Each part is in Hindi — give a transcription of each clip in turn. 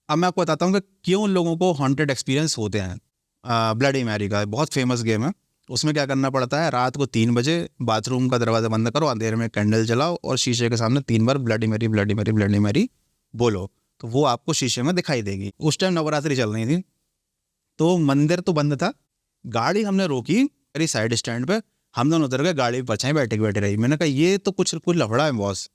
अब मैं आपको बताता हूँ कि क्यों लोगों को हॉन्टेड एक्सपीरियंस होते हैं। ब्लडी मैरी का बहुत फेमस गेम है। उसमें क्या करना पड़ता है, रात को 3 बजे बाथरूम का दरवाज़ा बंद करो, अंधेरे में कैंडल जलाओ और शीशे के सामने 3 बार bloody Mary bloody Mary bloody Mary बोलो, तो वो आपको शीशे में दिखाई देगी। उस टाइम नवरात्रि चल रही थी, तो मंदिर तो बंद था। गाड़ी हमने रोकी मेरी साइड स्टैंड पे, हम दोनों उतर गए, गाड़ी पे परछाई बैठे रही। मैंने कहा ये तो कुछ लफड़ा है बॉस।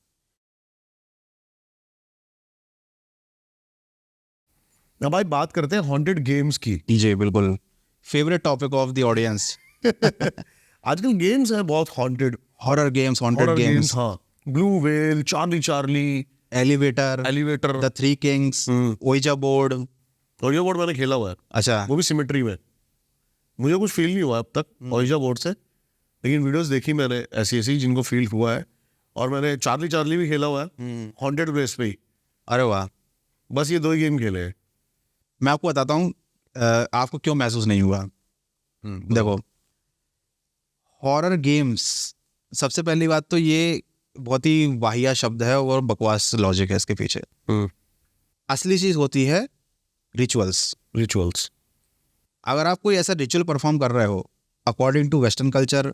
अब भाई बात करते हैं हॉन्टेड गेम्स की। जी बिल्कुल, favourite topic of the audience. आजकल गेम्स हैं बहुत haunted, horror games, haunted games. हाँ, blue whale, Charlie Charlie, elevator, the three kings, Ouija board. Ouija board मैंने खेला हुआ है। अच्छा, वो भी सिमेट्री में। मुझे कुछ फील नहीं हुआ अब तक ओइजा बोर्ड से, लेकिन वीडियोस देखी मैंने ऐसी जिनको फील हुआ है। और मैंने चार्ली चार्ली भी खेला हुआ है हॉन्टेड बेस पे ही। अरे वाह। बस ये 2 ही गेम खेले हैं। मैं आपको बताता हूँ आपको क्यों महसूस नहीं हुआ। देखो, हॉरर गेम्स, सबसे पहली बात तो ये बहुत ही वाहिया शब्द है और बकवास लॉजिक है इसके पीछे। असली चीज होती है रिचुअल्स। अगर आप कोई ऐसा रिचुअल परफॉर्म कर रहे हो अकॉर्डिंग टू वेस्टर्न कल्चर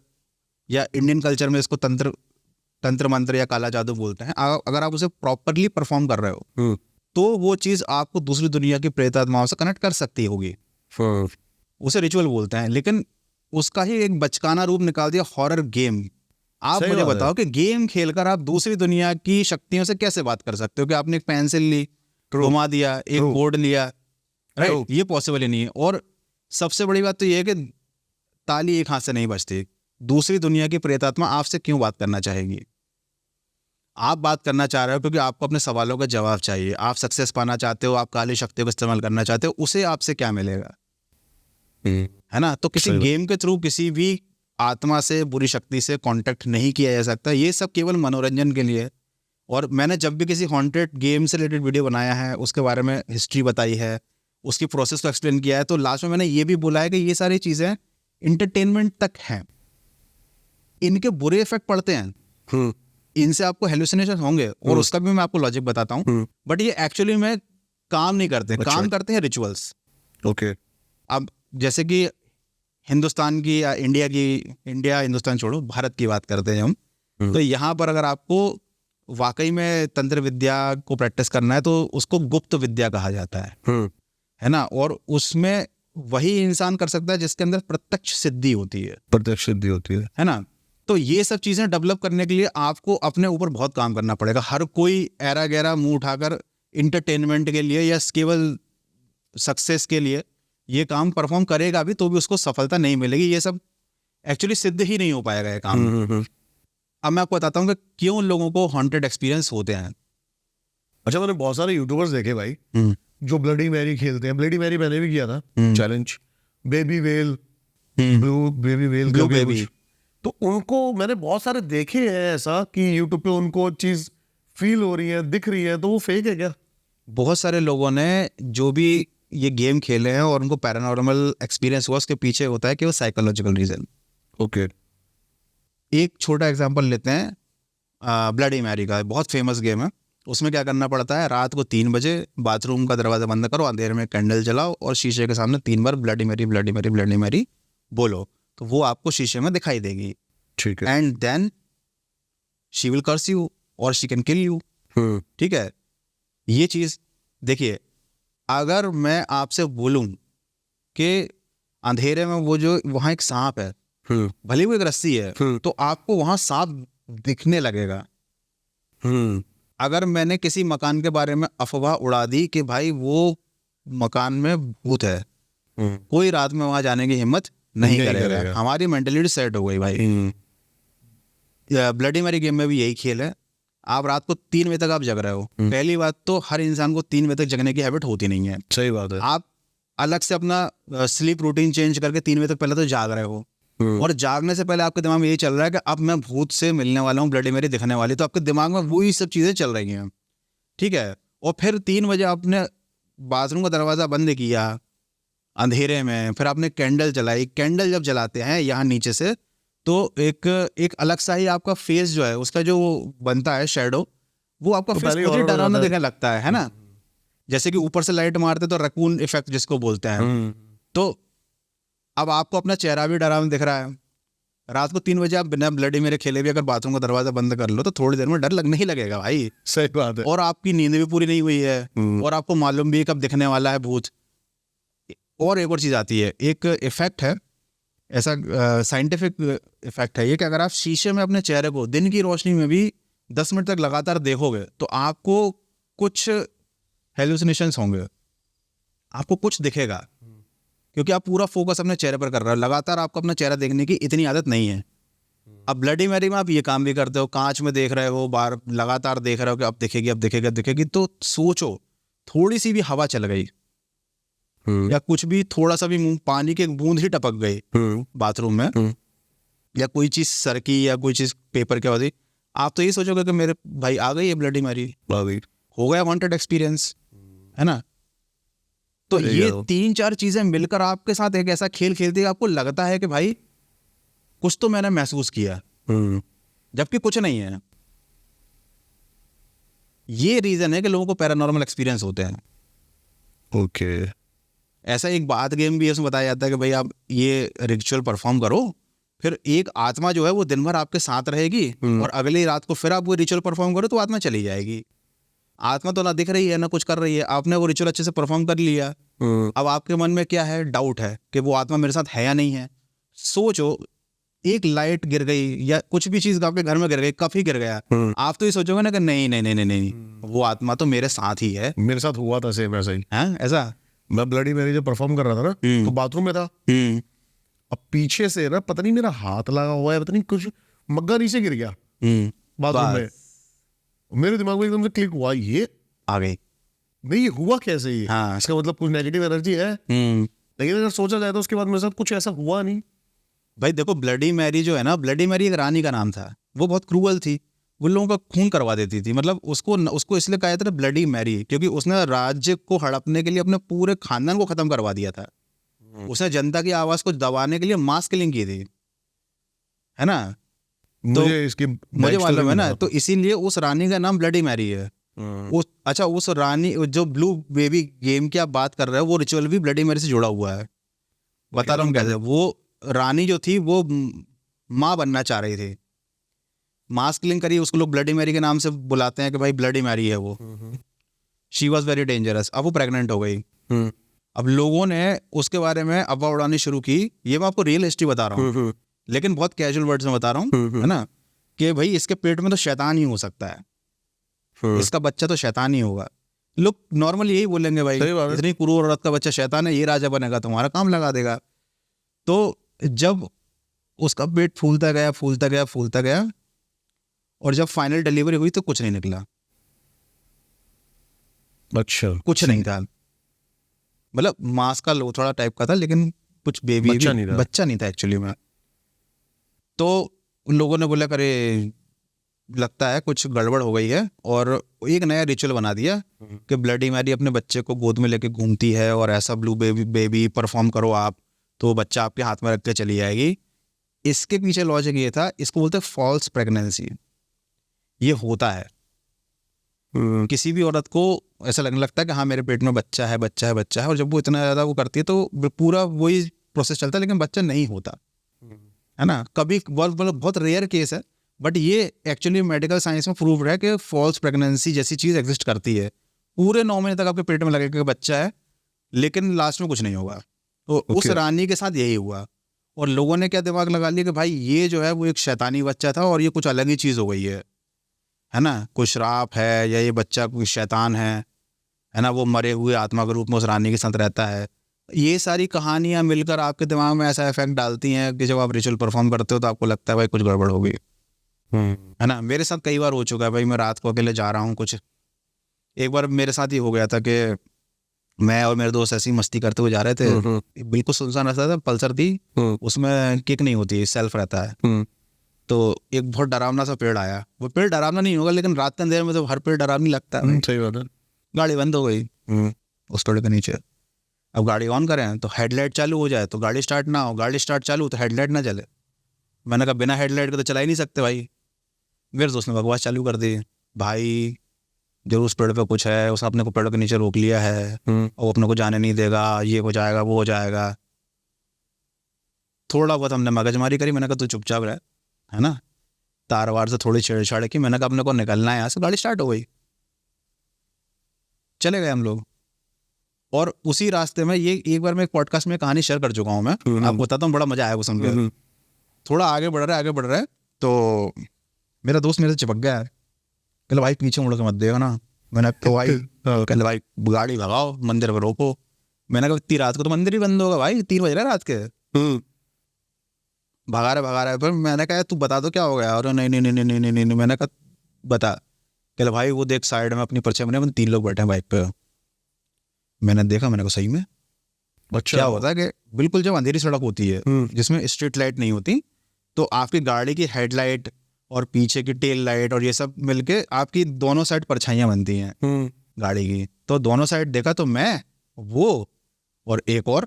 या इंडियन कल्चर में इसको तंत्र मंत्र या काला जादू बोलते हैं, अगर आप उसे प्रॉपरली परफॉर्म कर रहे हो तो वो चीज आपको दूसरी दुनिया की प्रेत आत्माओं से कनेक्ट कर सकती होगी। उसे रिचुअल बोलते हैं, लेकिन उसका ही एक बचकाना रूप निकाल दिया हॉरर गेम। आप मुझे बताओ कि गेम खेलकर आप दूसरी दुनिया की शक्तियों से कैसे बात कर सकते हो? कि आपने एक पेंसिल ली, घुमा दिया, एक बोर्ड लिया, राइट? ये पॉसिबल ही नहीं है। और सबसे बड़ी बात तो ये है कि ताली एक हाथ से नहीं बजती। दूसरी दुनिया की प्रेतात्मा आपसे क्यों बात करना चाहेगी? आप बात करना चाह रहे हो क्योंकि आपको अपने सवालों का जवाब चाहिए, आप सक्सेस पाना चाहते हो, आप काली शक्तियों का इस्तेमाल करना चाहते हो, उसे आपसे क्या मिलेगा? है ना? तो किसी गेम के थ्रू किसी भी आत्मा से, बुरी शक्ति से कांटेक्ट नहीं किया जा सकता। ये सब केवल मनोरंजन के लिए। और मैंने जब भी किसी हॉन्टेड गेम से रिलेटेड वीडियो बनाया है, उसके बारे में हिस्ट्री बताई है, उसकी प्रोसेस को एक्सप्लेन किया है, तो लास्ट में मैंने ये भी बोला है कि ये सारी चीज़ें इंटरटेनमेंट तक हैं, इनके बुरे इफेक्ट पड़ते हैं, इनसे आपको हेलुसिनेशन होंगे और उसका भी मैं आपको लॉजिक बताता हूँ। बट ये एक्चुअली में काम नहीं करते, काम करते हैं रिचुअल्स। ओके। अब जैसे कि हिंदुस्तान की या इंडिया हिंदुस्तान छोड़ो, भारत की बात करते हैं हम, तो यहाँ पर अगर आपको वाकई में तंत्र विद्या को प्रैक्टिस करना है तो उसको गुप्त विद्या कहा जाता है ना? और उसमें वही इंसान कर सकता है जिसके अंदर प्रत्यक्ष सिद्धि होती है ना? तो ये सब चीजें डेवलप करने के लिए आपको अपने ऊपर बहुत काम करना पड़ेगा। हर कोई ऐरा गैरा मुंह उठाकर इंटरटेनमेंट के लिए या केवल सक्सेस के लिए ये काम परफॉर्म करेगा भी तो भी उसको सफलता नहीं मिलेगी। ये सब एक्चुअली सिद्ध ही नहीं हो पाएगा ये काम। अब मैं आपको बताता हूँ कि क्यों लोगों को हॉन्टेड एक्सपीरियंस होते हैं। अच्छा, मैंने बहुत सारे यूट्यूबर्स देखे भाई जो ब्लडी मैरी खेलते हैं। ब्लडी मैरी मैंने भी किया था challenge, baby well, blue baby. तो उनको मैंने बहुत सारे देखे हैं ऐसा कि यूट्यूब पे उनको चीज फील हो रही है, दिख रही है, तो वो फेक है क्या? बहुत सारे लोगों ने जो भी ये गेम खेले हैं और उनको पैरानॉर्मल एक्सपीरियंस हुआ, उसके पीछे होता है कि वो साइकोलॉजिकल रीजन। ओके। एक छोटा एग्जांपल लेते हैं ब्लडी मैरी का, बहुत फेमस गेम है। उसमें क्या करना पड़ता है, रात को 3 बजे बाथरूम का दरवाज़ा बंद करो, अंधेरे में कैंडल जलाओ और शीशे के सामने 3 बार bloody Mary bloody Mary bloody Mary बोलो, तो वो आपको शीशे में दिखाई देगी। ठीक है। And then she will curse you और शी कैन किल यू। ठीक है? ये चीज़ देखिए, अगर मैं आपसे बोलूं कि अंधेरे में वो जो वहाँ एक सांप है, भले वो एक रस्सी है, तो आपको वहाँ सांप दिखने लगेगा। अगर मैंने किसी मकान के बारे में अफवाह उड़ा दी कि भाई वो मकान में भूत है, कोई रात में वहां जाने की हिम्मत नहीं करेगा। हमारी मेंटलिटी सेट हो गई भाई। ब्लडी मैरी गेम में भी यही खेल है। आप रात को 3 बजे तक आप जग रहे हो। पहली बात तो हर इंसान को 3 बजे तक जगने की हैबिट होती नहीं है। सही बात है। आप अलग से अपना स्लीप रूटीन चेंज करके 3 बजे तक पहले तो जाग रहे हो, और जागने से पहले आपके दिमाग में यही चल रहा है कि अब मैं भूत से मिलने वाला हूँ, ब्लडी मैरी दिखने वाली, तो आपके दिमाग में वही सब चीज़ें चल रही हैं। ठीक है? और फिर 3 बजे आपने बाथरूम का दरवाज़ा बंद किया अंधेरे में, फिर आपने कैंडल जलाई। कैंडल जब जलाते हैं यहाँ नीचे से, तो एक अलग सा ही आपका फेस जो है, उसका जो बनता है शेडो, वो आपका फेस खुद ही डरावना दिखने लगता है ना? जैसे कि ऊपर से लाइट मारते तो रकून इफेक्ट जिसको बोलते हैं, तो अब आपको अपना चेहरा भी डरावना दिख रहा है। रात को 3 बजे आप बिना ब्लडी मेरे खेले भी अगर बाथरूम का दरवाजा बंद कर लो तो थोड़ी देर में डर लगने ही लगेगा भाई। सही बात है। और आपकी नींद भी पूरी नहीं हुई है और आपको मालूम भी है कब दिखने वाला है भूत। और एक और चीज़ आती है, एक इफेक्ट है ऐसा, साइंटिफिक इफेक्ट है ये, कि अगर आप शीशे में अपने चेहरे को दिन की रोशनी में भी 10 मिनट तक लगातार देखोगे तो आपको कुछ हेलुसिनेशंस होंगे, आपको कुछ दिखेगा, क्योंकि आप पूरा फोकस अपने चेहरे पर कर रहे हो। लगातार आपको अपना चेहरा देखने की इतनी आदत नहीं है। अब ब्लडी मैरी में आप ये काम भी करते हो, कांच में देख रहे हो, बार लगातार देख रहे हो कि अब दिखेगी अब दिखेगी अब दिखेगी, तो सोचो थोड़ी सी भी हवा चल गई या कुछ भी, थोड़ा सा भी मुंह पानी की एक बूंद ही टपक गई बाथरूम में, या कोई चीज सरकी या कोई चीज पेपर क्या होती, आप तो ये सोचोगे कि मेरे भाई आ गई है ब्लडी मैरी, हो गया वांटेड एक्सपीरियंस, है ना। तो ये 3-4 चीजें मिलकर आपके साथ एक ऐसा खेल खेलती है, आपको लगता है कि भाई कुछ तो मैंने महसूस किया, जबकि कुछ नहीं है। ये रीजन है कि लोगों को पैरानॉर्मल एक्सपीरियंस होते हैं। ओके। ऐसा एक बात गेम भी है, उसमें बताया जाता है कि भाई आप ये रिचुअल परफॉर्म करो, फिर एक आत्मा जो है वो दिन भर आपके साथ रहेगी और अगली रात को फिर आप वो रिचुअल परफॉर्म करो तो आत्मा चली जाएगी। आत्मा तो ना दिख रही है ना कुछ कर रही है, आपने वो रिचुअल अच्छे से परफॉर्म कर लिया। अब आपके मन में क्या है, डाउट है कि वो आत्मा मेरे साथ है या नहीं है। सोचो एक लाइट गिर गई या कुछ भी चीज आपके घर में गिर गई, कफ ही गिर गया, आप तो ये सोचोगे ना कि नहीं नहीं नहीं नहीं नहीं, वो आत्मा तो मेरे साथ ही है। मेरे साथ हुआ था सेम ऐसा ही। ऐसा मैं ब्लडी मैरी जब परफॉर्म कर रहा था ना तो बाथरूम में था, अब पीछे से ना पता नहीं मेरा हाथ लगा हुआ है, पता नहीं कुछ मग्गा नीचे गिर गया बाथरूम में। मेरे दिमाग में एकदम से क्लिक हुआ, ये आ गई नहीं, ये हुआ कैसे ये? हाँ। इसका मतलब कुछ नेगेटिव एनर्जी है। लेकिन अगर सोचा जाए तो उसके बाद मेरे साथ कुछ ऐसा हुआ नहीं। भाई देखो ब्लडी मैरी जो है ना, ब्लडी मैरी एक रानी का नाम था, वो बहुत क्रूअल थी, वो लोगों का खून करवा देती थी। मतलब उसको इसलिए कहा जाता था ब्लडी मैरी, क्योंकि उसने राज्य को हड़पने के लिए अपने पूरे खानदान को खत्म करवा दिया था। उसने जनता की आवाज को दबाने के लिए मास किलिंग की थी, है ना। तो मुझे मालूम है ना, तो इसीलिए उस रानी का नाम ब्लडी मैरी है। अच्छा, उस रानी जो ब्लू बेबी गेम की आप बात कर रहे हो, वो रिचुअल भी ब्लडी मैरी से जुड़ा हुआ है। बता रहा हूँ कैसे। वो रानी जो थी वो माँ बनना चाह रही थी, मास किलिंग करी, उसको लोग ब्लडी मैरी के नाम से बुलाते हैं कि भाई ब्लडी मैरी है वो। She was very dangerous. अब वो प्रेग्नेंट हो गई। अब लोगों ने उसके बारे में अफवाह उड़ानी शुरू की। ये मैं आपको रियल हिस्ट्री बता रहा हूँ, लेकिन बहुत कैजुअल वर्ड्स में बता रहा हूँ, है ना, कि भाई इसके पेट में तो शैतान ही हो सकता है, इसका बच्चा तो शैतान ही होगा। लोग नॉर्मली यही बोलेंगे, भाई इतनी क्रूर औरत का बच्चा शैतान है, ये राजा बनेगा, तुम्हारा काम लगा देगा। तो जब उसका पेट फूलता गया फूलता गया फूलता गया और जब फाइनल डिलीवरी हुई तो कुछ नहीं निकला। अच्छा, कुछ नहीं था, मतलब मांस का लोथड़ा टाइप का था, लेकिन कुछ बेबी बच्चा नहीं था एक्चुअली में। तो उन लोगों ने बोला करे लगता है कुछ गड़बड़ हो गई है, और एक नया रिचुअल बना दिया कि ब्लडी मैरी अपने बच्चे को गोद में लेके घूमती है और ऐसा ब्लू बेबी परफॉर्म करो आप, तो बच्चा आपके हाथ में रख के चली जाएगी। इसके पीछे लॉजिक ये था, इसको बोलते हैं फॉल्स प्रेगनेंसी। ये होता है किसी भी औरत को ऐसा लगने लगता है कि हाँ मेरे पेट में बच्चा है बच्चा है बच्चा है, और जब वो इतना ज़्यादा वो करती है तो पूरा वही प्रोसेस चलता है, लेकिन बच्चा नहीं होता, है ना। कभी बहुत रेयर केस है, बट ये एक्चुअली मेडिकल साइंस में प्रूव्ड है कि फॉल्स प्रेगनेंसी जैसी चीज़ एग्जिस्ट करती है। पूरे 9 महीने तक आपके पेट में लगेगा कि बच्चा है, लेकिन लास्ट में कुछ नहीं होगा। तो उस रानी के साथ यही हुआ, और लोगों ने क्या दिमाग लगा लिया कि भाई ये जो है वो एक शैतानी बच्चा था और ये कुछ अलग ही चीज़ हो गई है ना, कोई श्राप है या ये बच्चा कोई शैतान है ना, वो मरे हुए आत्मा के रूप में उस रानी के साथ रहता है। ये सारी कहानियाँ मिलकर आपके दिमाग में ऐसा इफेक्ट डालती हैं कि जब आप रिचुअल परफॉर्म करते हो तो आपको लगता है भाई कुछ गड़बड़ हो गई, है ना। मेरे साथ कई बार हो चुका है भाई, मैं रात को अकेले जा रहा हूँ कुछ। एक बार मेरे साथ ही हो गया था कि मैं और मेरे दोस्त ऐसी मस्ती करते हुए जा रहे थे, बिल्कुल सुनसान रास्ता था, पल्सर थी, उसमें किक नहीं होती, सेल्फ रहता है। तो एक बहुत डरावना सा पेड़ आया। वो पेड़ डरावना नहीं होगा, लेकिन रात के अंधेरे में तो हर पेड़ डरावनी लगता है। सही बात है। गाड़ी बंद हो गई उस पेड़ के नीचे। अब गाड़ी ऑन करें तो हेडलाइट चालू हो जाए तो गाड़ी स्टार्ट ना हो, गाड़ी स्टार्ट चालू तो हेडलाइट ना जले। मैंने कहा बिना हेडलाइट के तो चला ही नहीं सकते भाई। मेरे दोस्त ने बकवास चालू कर दी, भाई जरूर उस पेड़ पे कुछ है, उसने अपने को पेड़ के नीचे रोक लिया है और वो अपने को जाने नहीं देगा, ये हो जाएगा वो हो जाएगा। थोड़ा बहुत हमने मगजमारी करी, मैंने कहा तू चुपचाप रह, है ना, तार वार से थोड़ी छेड़छाड़ की, मैंने कहा अपने को निकलना है यहाँ से। गाड़ी स्टार्ट हो गई, चले गए हम लोग। और उसी रास्ते में ये एक बार मैं एक पॉडकास्ट में कहानी शेयर कर चुका हूँ मैं, आपको बताता हूँ, बड़ा मजा आया वो सुन के। थोड़ा आगे बढ़ रहा है तो मेरा दोस्त मेरे से चिपक गया है, कहले भाई पीछे मुड़ के मत देगा ना। मैंने तो भाई कहले भाई गाड़ी भगाओ, मंदिर पर रोको। मैंने कहा इतनी रात को तो मंदिर ही बंद होगा भाई, 3 बज रहे रात के। भगा रहा है। पर मैंने कहा तू बता दो क्या हो गया। और नहीं, मैंने कहा बता। कहले भाई वो देख साइड में अपनी परछाई में 3 लोग बैठे हैं बाइक पे। मैंने देखा, मैंने कहा सही में। अच्छा, क्या होता है कि बिल्कुल जब अंधेरी सड़क होती है जिसमें स्ट्रीट लाइट नहीं होती, तो आपकी गाड़ी की हेडलाइट और पीछे की टेल लाइट और ये सब मिलके आपकी दोनों साइड परछाइयां बनती हैं गाड़ी की। तो दोनों साइड देखा तो मैं, वो और एक और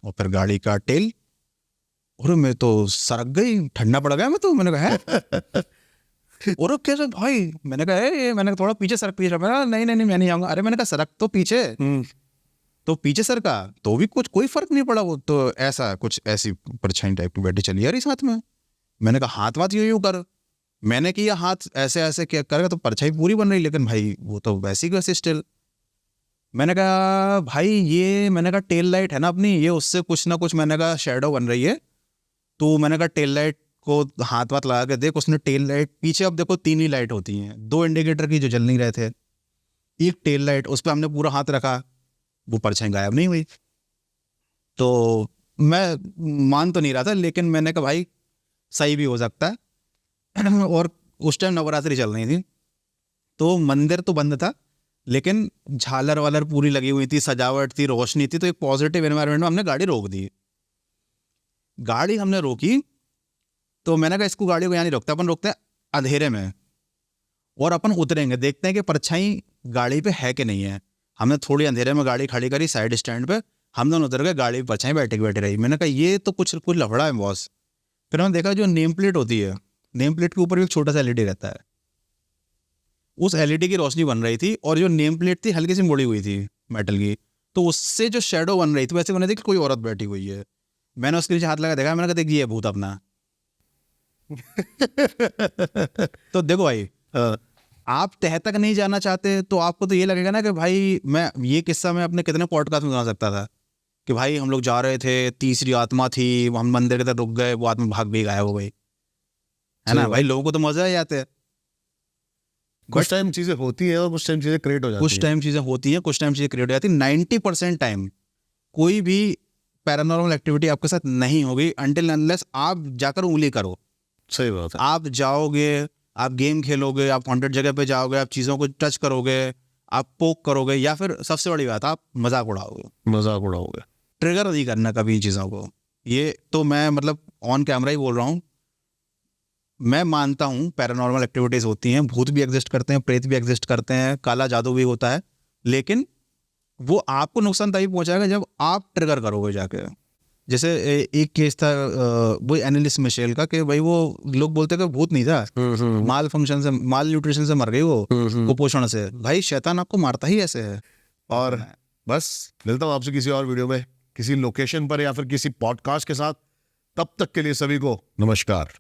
फिर गाड़ी का टेल। और मैं तो सरक गई, ठंडा पड़ गया मैं तो। मैंने कहा है और कैसे भाई, मैंने कहा थोड़ा पीछे सरक, पीछे नहीं मैं नहीं आऊंगा। अरे मैंने कहा सरक तो पीछे, तो पीछे सर का तो भी कुछ कोई फर्क नहीं पड़ा। वो तो ऐसा कुछ ऐसी परछाई टाइप की बैठी चली आ रही साथ में। मैंने कहा हाथ वाथ यूं कर, मैंने किया हाथ ऐसे ऐसे क्या करेगा तो परछाई पूरी बन रही, लेकिन भाई वो तो वैसी वैसे स्टिल। मैंने कहा भाई ये, मैंने कहा टेल लाइट है ना अपनी, ये उससे कुछ ना कुछ मैंने कहा शेडो बन रही है। तो मैंने कहा टेल लाइट को हाथ वाथ लगा के देख, उसने टेल लाइट पीछे, अब देखो 3 ही लाइट होती हैं, 2 इंडिकेटर की जो जल नहीं रहे थे, एक टेल लाइट, उस पर हमने पूरा हाथ रखा, वो परछाई गायब नहीं हुई। तो मैं मान तो नहीं रहा था, लेकिन मैंने कहा भाई सही भी हो सकता है। और उस टाइम नवरात्रि चल रही थी, तो मंदिर तो बंद था, लेकिन झालर वालर पूरी लगी हुई थी, सजावट थी, रोशनी थी। तो एक पॉजिटिव एनवायरनमेंट में हमने गाड़ी रोक दी। गाड़ी हमने रोकी तो मैंने कहा इसको, गाड़ी को यहाँ नहीं रोकते, अपन रोकते हैं अंधेरे में और अपन उतरेंगे, देखते हैं कि परछाई गाड़ी पे है कि नहीं है। हमने थोड़ी अंधेरे में गाड़ी खड़ी करी साइड स्टैंड पे, हम दोनों उतर गए, गाड़ी पे परछाई बैठी रही। मैंने कहा ये तो कुछ लफड़ा है बॉस। फिर हमने देखा जो नेम प्लेट होती है, नेम प्लेट के ऊपर भी एक छोटा सा एलईडी रहता है, उस एलईडी की रोशनी बन रही थी और जो नेम प्लेट थी हल्की सी मुड़ी हुई थी मेटल की, तो उससे जो शेडो बन रही थी वैसे बने थी कि कोई औरत बैठी हुई है। मैंने उसके नीचे हाथ लगा देखा, मैंने कहा देख ये भूत अपना। तो देखो भाई, आप तह तक नहीं जाना चाहते तो आपको तो ये लगेगा ना कि भाई, मैं ये किस्सा मैं अपने कितने पॉडकास्ट में सुना सकता था कि भाई हम लोग जा रहे थे, तीसरी आत्मा थी, हम मंदिर के तरफ रुक गए, वो आत्मा भाग भी गायब हो गई, है ना भाई। लोगों को तो मजा ही आते हैं। कुछ टाइम चीजें होती है और कुछ टाइम चीजें क्रिएट हो जाती है। कुछ टाइम चीजें होती हैं, कुछ टाइम चीजें क्रिएट हो जाती है। 90% टाइम कोई भी पैरानॉर्मल एक्टिविटी आपके साथ नहीं होगी अनटिल अनलेस आप जाकर उंगली करो। सही बात है। आप जाओगे, आप गेम खेलोगे, आप हॉन्टेड जगह पे जाओगे, आप चीज़ों को टच करोगे, आप पोक करोगे, या फिर सबसे बड़ी बात आप मजाक उड़ाओगे। ट्रिगर नहीं करना कभी चीज़ों को। ये तो मैं मतलब ऑन कैमरा ही बोल रहा हूँ। मैं मानता हूँ पैरानॉर्मल एक्टिविटीज़ होती हैं, भूत भी एग्जिस्ट करते हैं, प्रेत भी एग्जिस्ट करते हैं, काला जादू भी होता है, लेकिन वो आपको नुकसान तभी पहुँचाएगा जब आप ट्रिगर करोगे जाके। जैसे एक केस था वो एनालिस्ट मिशेल का, कि भाई वो लोग बोलते कि भूत नहीं था, माल न्यूट्रिशन से मर गई वो, कुपोषण से। भाई शैतान आपको मारता ही ऐसे है। और बस मिलता हूँ आपसे किसी और वीडियो में, किसी लोकेशन पर या फिर किसी पॉडकास्ट के साथ। तब तक के लिए सभी को नमस्कार।